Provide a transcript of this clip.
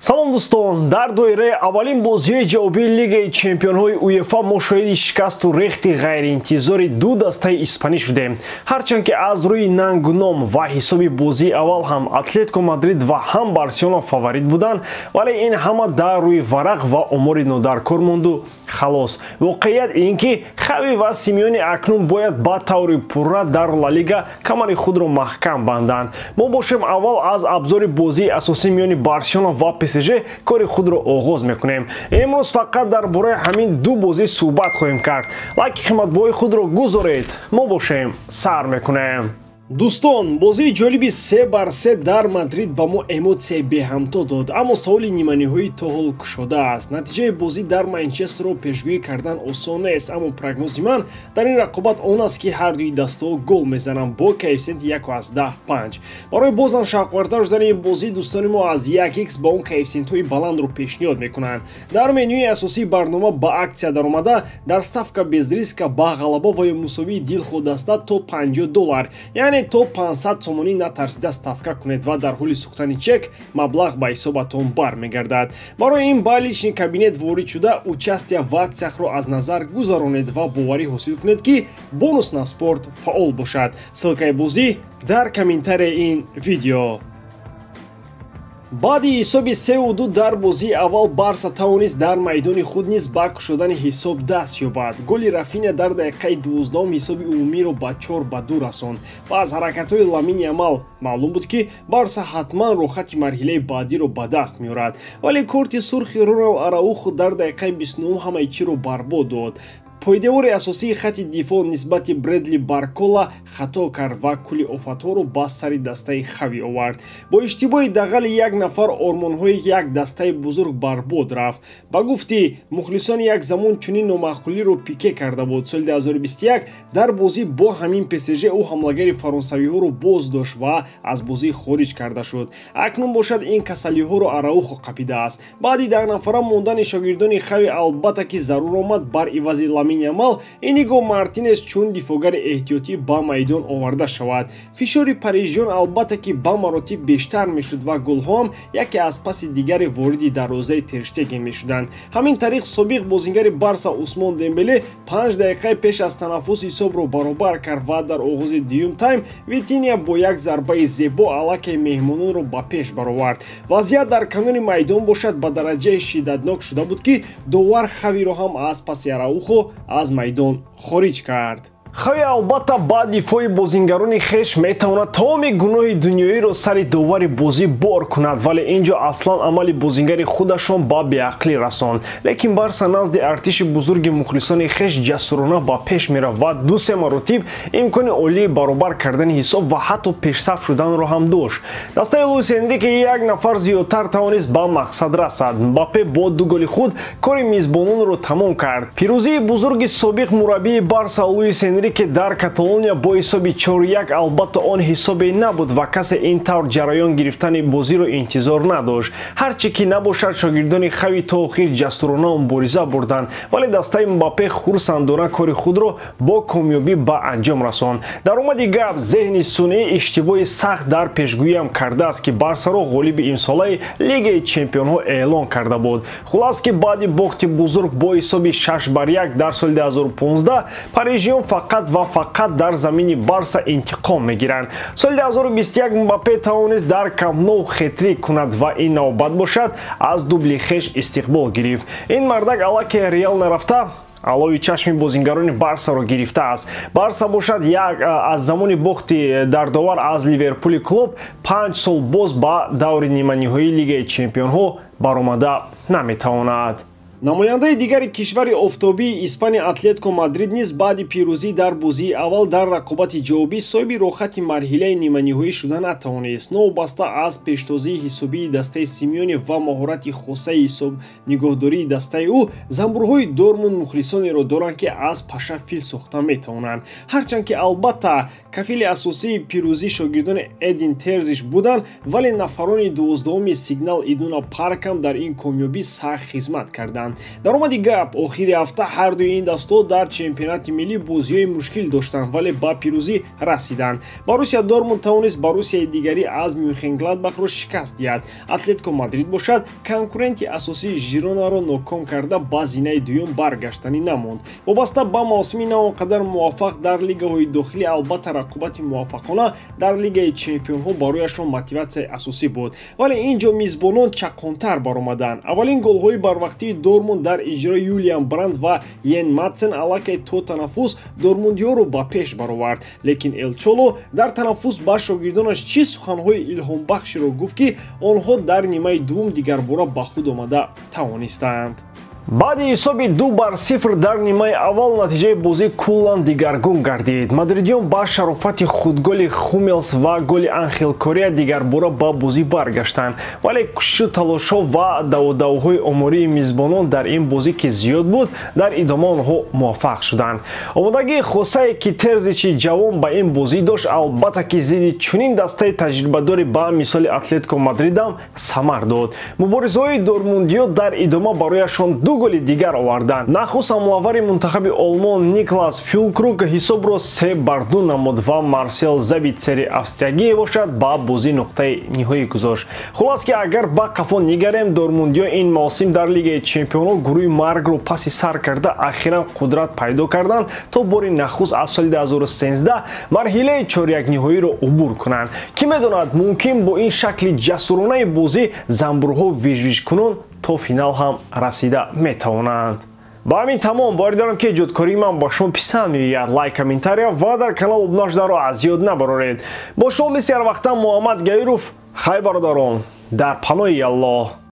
салом дӯстон, дар доираи аввалин бозиҳои ҷавобии Лигаи Чемпионҳои УЕФА мо шоҳиди шикасту рехти ғайриинтизори ду дастаи испанӣ шудем. Ҳарчанд ки аз рӯи нангу ном ва ҳисоби бозии аввал ҳам Атлетико Мадрид ва ҳам Барселона фаворит буданд, вале ин ҳама дар рӯи варақ ва омори нодаркор монду халос. Воқеият ин ки Хави ва Симеони акнун бояд ба таври пурра дар Ла Лига камари худро маҳкам банданд. Мо бошем аввал аз абзори бозии асосии миёни Барселона ва ПСЖ кори худро оғоз мекунем. Имрӯз фақат дар бораи ҳамин ду бозӣ суҳбат хоҳем кард. Лайки қиматбоҳои худро гузоред. Мо бошем сар мекунем. Дӯстон, бозии ҷолиби 3-3 дар Мадрид ба мо эмоцияи беҳамто дод, аммо саволи ниманиҳои то ҳол кушода аст. Натиҷаи бозӣ дар Манчестерро пешгӯӣ кардан осон нест, аммо прогнози ман дар ин рақобат он аст ки ҳардуи дастаҳо гол мезананд бо коэффициенти 1.5. Барои бозан шавқовартар шудани ин бозӣ дӯстони мо аз 1x ба он коэффициентҳои баландро пешниҳод мекунанд. Дар менюи асосии барнома ба аксия даромада дар ставка безриска ба ғалаба ва ё мусовии дилхоҳдаста то $50, яъне то 500 сомонӣ натарсида ставка кунед ва дар ҳоли сӯхтани чек маблағ ба ҳисоbatон бармегардад. Барои ин ба лични кабинет ворид шуда участия в аксияҳро аз назар гузаронед ва боварӣ ҳосил кунед ки бонус на спорт фаъол бошад. ссылкаи бозӣ дар комментарияи ин видео. баъди ҳисоби 3-2 дар бозии аввал Барса тавонист дар майдони худ низ ба кушодани ҳисоб даст ёбад. Голи Рафиня дар дақиқаи 12 ҳисоби умумиро ба 4-2 расонд ва аз ҳаракатҳои Ламини Ямал маълум буд ки Барса ҳатман рохати марҳилаи баъдиро ба даст меорад, вале корти сурхи Ронал Араухо дар дақиқаи 29 ҳамаи чиро барбод дод. Пойдевори асосии хатти дифоъ нисбати Брэдли Баркола хато кард ва кулли офатҳоро ба сари дастаи Хави овард. Бо иштибоҳи дағали як нафар ормонҳои як дастаи бузург барбод рафт. Ба гуфти мухлисони як замон чунин номаъқулиро Пике карда буд. Соли 2021 дар бозӣ бо ҳамин ПСЖ ӯ ҳамлагари фаронсавиҳоро боз дошт ва аз бозӣ хориҷ карда шуд. Акнун бошад ин касалиҳоро Араухо қапидааст. Баъди 10 нафара мондани шогирдони Хави албатта ки зарур омад бар ивази Ламин Ямал Иниго Мартинес чун дифоъгари эҳтиётӣ ба майдон оварда шавад. Фишори парижиён албатта ки ба маротиб бештар мешуд ва голҳоам яке аз паси дигари вориди дарвозаи Тер Штеген мешуданд. Ҳамин тариқ собиқ бозингари Барса Усмон Дембеле 5 дақиқа пеш аз танаффус ҳисобро баробар кард ва дар оғози дуюм тайм Витиния бо як зарбаи зебо аллакаи меҳмононро ба пеш баровард. Вазъият дар кануни майдон бошад ба дараҷаи шиддатнок шуда буд ки довар Хавиро ҳам аз паси Араухо аз майдон хориҷ кард. Хави албатта ба дифои бозингарони хеш метавонад тамоми гуноҳи дунёиро сари довари бозӣ бор кунад, вале инҷо аслан амали бозингари худашон ба беақлӣ расонд. Лекин Барса назди артиши бузурги мухлисони хеш ҷасурона ба пеш мерафт ва 2-3 маротиб имкони олии баробар кардани ҳисоб ва ҳатто пешсаф шуданро ҳам дошт. Дастаи Луис Энрике як нафар зиёдтар тавонист ба мақсад расад. Мбаппе бо ду голи худ кори мизбононро тамом кард. Пирӯзии бузурги собиқ мураббии Барса Луис Энрике дар Каталония бо ҳисоби 4-1 албатта он ҳисобе набуд ва касе ин тавр ҷараён гирифтани бозиро интизор надошт. Ҳарчи ки набошад шогирдони Хави то охир ҷасурона мубориза бурданд, вале дастаи Мбаппе хурсандона кори худро бо комёбӣ ба анҷом расонд. Дар омади гап зеҳни сунъӣ иштибоҳи сахт дар пешгӯиам кардааст ки Барсаро ғолиби имсолаи Лигаи Чемпионҳо эълон карда буд. Хулас ки баъди бохти бузург бо ҳисоби 6-1 дар соли 2015 парижиён фақат ва фақат дар замини Барса интиқом мегиранд. Соли 2021 Мбаппе тавонист дар Камп Nou хетрик кунад ва ин навбат бошад аз дубли хеш истиқбол гирифт. Ин мардак аллакай Реал нарафта алои чашми бозингарони Барсаро гирифтааст. Барса бошад як аз замони бохти дардовар аз Ливерпули клуб 5 сол боз ба даври ниманиҳои Лигаи Чемпионҳо баромада наметавонад. намояндаи дигари кишвари офтобии Испания Атлетико Мадрид низ баъди пирӯзӣ дар бозии аввал дар рақобати ҷавобӣ соҳиби рохати марҳилаи ниманиҳоӣ шуда натавонист. новобаста аз пештозии ҳисобии дастаи Симеоне ва маҳорати хосаи ҳисоб нигоҳдории дастаи ӯ замбурҳои Дортмунд мухлисонеро доранд ки аз паша фил сохта метавонанд. ҳарчанд ки албатта кафили асосии пирӯзӣ шогирдони Эдин Терзиш буданд, вале нафарони 12-уми Сигнал Идуна Паркам дар ин комёбӣ сахт хизмат карданд. доданд. дар омади гап охири ҳафта ҳардуи ин дастҳо дар чемпионати миллӣ бозиҳои мушкил доштанд, вале ба пирӯзӣ расиданд. Боруссия Дортмунд тавонист Боруссияи дигари аз Мюнхенгладбахро шикаст диҳад. Атлетико Мадрид бошад, конкуренти асосии Жиронаро ноком карда ба зинаи дуюм баргаштанӣ намонд. Вобаста ба мавсими на он қадар муваффақ дар лигаҳои дохилӣ, албатта рақобати муваффақона дар лигаи чемпионҳо барояшон мотиватсияи асосӣ буд. Вале инҷо мизбонон чақонтар баромаданд. Аввалин голҳои барвақтии Дортмунд дар иҷрои Юлиан Бранд ва Йен Матсен аллакай то танаффус дормундиёро ба пеш баровард. Лекин Элчоло дар танаффус ба шогирдонаш чӣ суханҳои илҳомбахширо гуфт, ки онҳо дар нимаи дуввум дигарбора ба худ омада тавонистанд. баъди ҳисоби 2-0 дар нимаи аввал натиҷаи бозӣ куллан дигаргун гардид. Мадридиён ба шарофати худголи Хумелс ва голи Анхел Корея дигарбора ба бозӣ баргаштанд, вале кӯшишу талошҳо ва даводавҳои омории мизбонон дар ин бозӣ ки зиёд буд, дар идома онҳо муваффақ шуданд. омодагии хосае ки Терзичи ҷавон ба ин бозӣ дошт, албатта ки зидди чунин дастаи таҷрибадори ба мисоли Атлетико Мадридам самар дод. муборизаҳои дормундиё дар идома барояшон ду голи дигар оварданд. нахуст амловари мунтахаби Олмон Никлас Фюлкруг ҳисобро 3-2 намуд ва Марсел Забитсери Австриягие бошад ба бозӣ нуқтаи ниҳоӣ гузошт. хулос ки агар ба қафо нигарем, дормундиё ин мавсим дар лигаи чемпионҳо гурӯҳи маргро паси сар карда ахиран қудрат пайдо карданд то бори нахуст аз соли 2013 марҳилаи чорякниҳоиро убур кунанд. Кӣ медонад, мумкин бо ин шакли ҷасуронаи бозӣ занбурҳо вижвижкунон то финал ҳам расида метавонанд. ба ҳамин тамом бори дорам ки ҷодкории ман ба шумо писанд меояд. лайк, комментария ва дар канал обуна шуданро аз ёд набароред. бо шумо мисли ҳар вақта Муҳаммад Гайров. хай бародарон, дар паноҳи Аллоҳ.